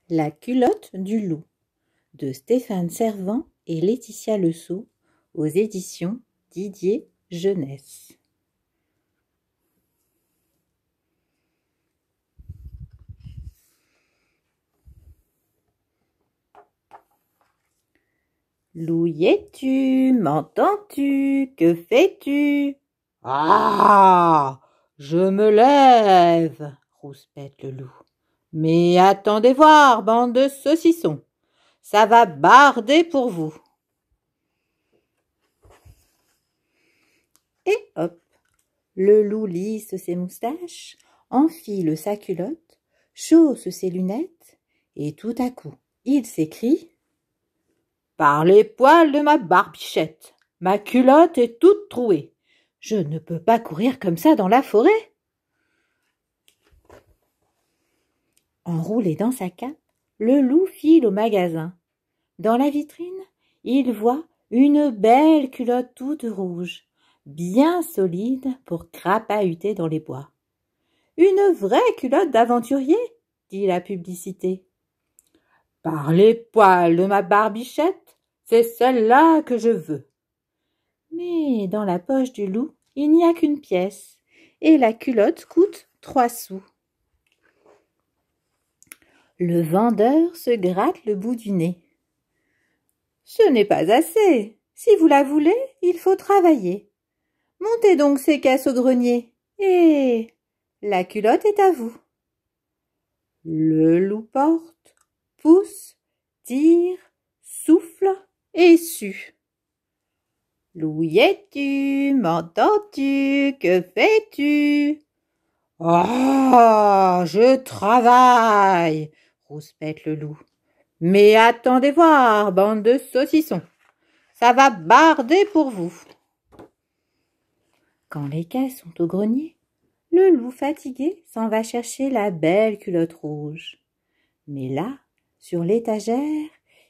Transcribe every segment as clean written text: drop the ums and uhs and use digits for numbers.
La culotte du loup de Stéphane Servant et Laetitia Lesault aux éditions Didier Jeunesse. Loup y es-tu? M'entends-tu? Que fais-tu? Ah! Je me lève, rouspète le loup. Mais attendez voir, bande de saucissons. Ça va barder pour vous. Et hop, le loup lisse ses moustaches, enfile sa culotte, chausse ses lunettes, et tout à coup, il s'écrie: Par les poils de ma barbichette, ma culotte est toute trouée. Je ne peux pas courir comme ça dans la forêt. Enroulé dans sa cape, le loup file au magasin. Dans la vitrine, il voit une belle culotte toute rouge, bien solide pour crapahuter dans les bois. « Une vraie culotte d'aventurier !» dit la publicité. « Par les poils de ma barbichette, c'est celle-là que je veux. » Mais dans la poche du loup, il n'y a qu'une pièce, et la culotte coûte 3 sous. Le vendeur se gratte le bout du nez. « Ce n'est pas assez. Si vous la voulez, il faut travailler. Montez donc ces caisses au grenier, et la culotte est à vous. » Le loup porte, pousse, tire, souffle et sue. « Loup y es-tu? M'entends-tu? Que fais-tu? »« Ah, je travaille, rouspète le loup. Mais attendez voir, bande de saucissons. Ça va barder pour vous. » Quand les caisses sont au grenier, le loup fatigué s'en va chercher la belle culotte rouge. Mais là, sur l'étagère,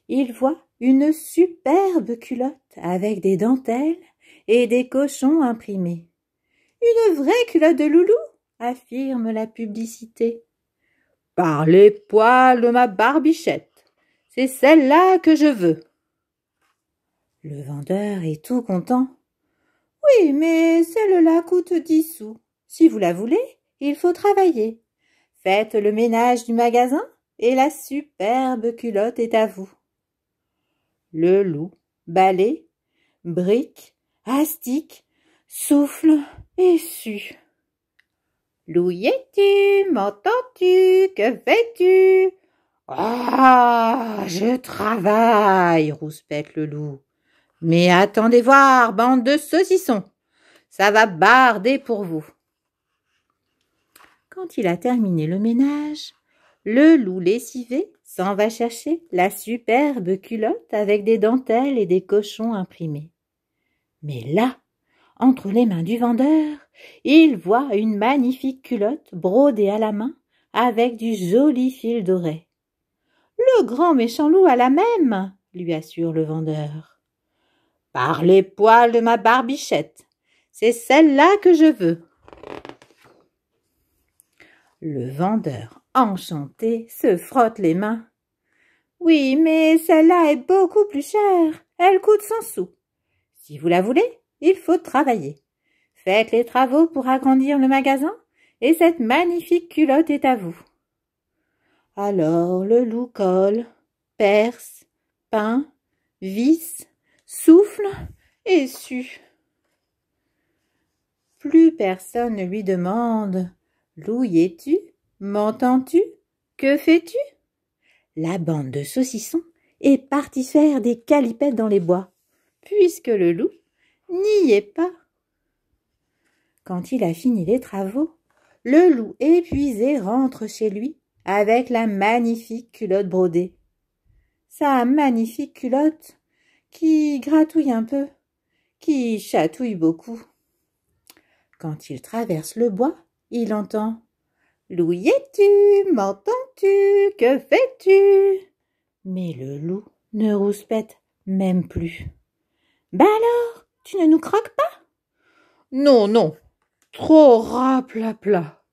il voit une superbe culotte avec des dentelles et des cochons imprimés. « Une vraie culotte de loulou !» affirme la publicité. « Par les poils de ma barbichette, c'est celle-là que je veux. » Le vendeur est tout content. « Oui, mais celle-là coûte 10 sous. Si vous la voulez, il faut travailler. Faites le ménage du magasin et la superbe culotte est à vous. » Le loup balaie, brique, astique, souffle et sue. « Loup y es-tu? M'entends-tu? Que fais-tu? »« Ah, je travaille, rouspète le loup. Mais attendez voir, bande de saucissons. Ça va barder pour vous. » Quand il a terminé le ménage, le loup lessivé s'en va chercher la superbe culotte avec des dentelles et des cochons imprimés. Mais là, entre les mains du vendeur, il voit une magnifique culotte brodée à la main avec du joli fil doré. « Le grand méchant loup a la même !» lui assure le vendeur. « Par les poils de ma barbichette, c'est celle-là que je veux. » Le vendeur, enchanté, se frotte les mains. « Oui, mais celle-là est beaucoup plus chère. Elle coûte 100 sous. Si vous la voulez, il faut travailler. Faites les travaux pour agrandir le magasin et cette magnifique culotte est à vous. » Alors le loup colle, perce, peint, visse, souffle et sue. Plus personne ne lui demande « Loup y es-tu? M'entends-tu? Que fais-tu » La bande de saucissons est partie faire des calipettes dans les bois, puisque le loup n'y est pas. Quand il a fini les travaux, le loup épuisé rentre chez lui avec la magnifique culotte brodée. Sa magnifique culotte qui gratouille un peu, qui chatouille beaucoup. Quand il traverse le bois, il entend « Loup y es-tu? M'entends-tu? Que fais-tu » Mais le loup ne rouspète même plus. « Bah alors, tu ne nous croques pas ?»« Non, non, trop raplapla. »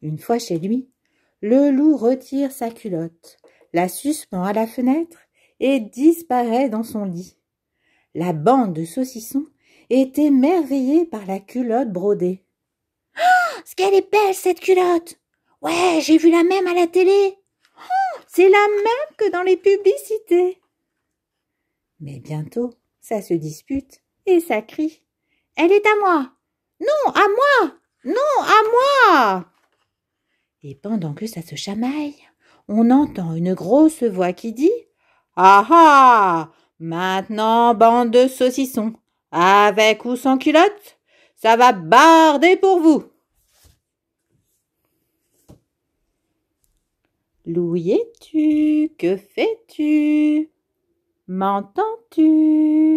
Une fois chez lui, Le loup retire sa culotte, la suspend à la fenêtre et disparaît dans son lit. La bande de saucissons est émerveillée par la culotte brodée. « Oh, ce qu'elle est belle, cette culotte! Ouais, j'ai vu la même à la télé. Oh, c'est la même que dans les publicités. » Mais bientôt, ça se dispute et ça crie. « Elle est à moi! Non, à moi! Non, à moi !» Et pendant que ça se chamaille, on entend une grosse voix qui dit « Ah ah! Maintenant, bande de saucissons, avec ou sans culotte, ça va barder pour vous! » Loup es-tu? Que fais-tu? M'entends-tu?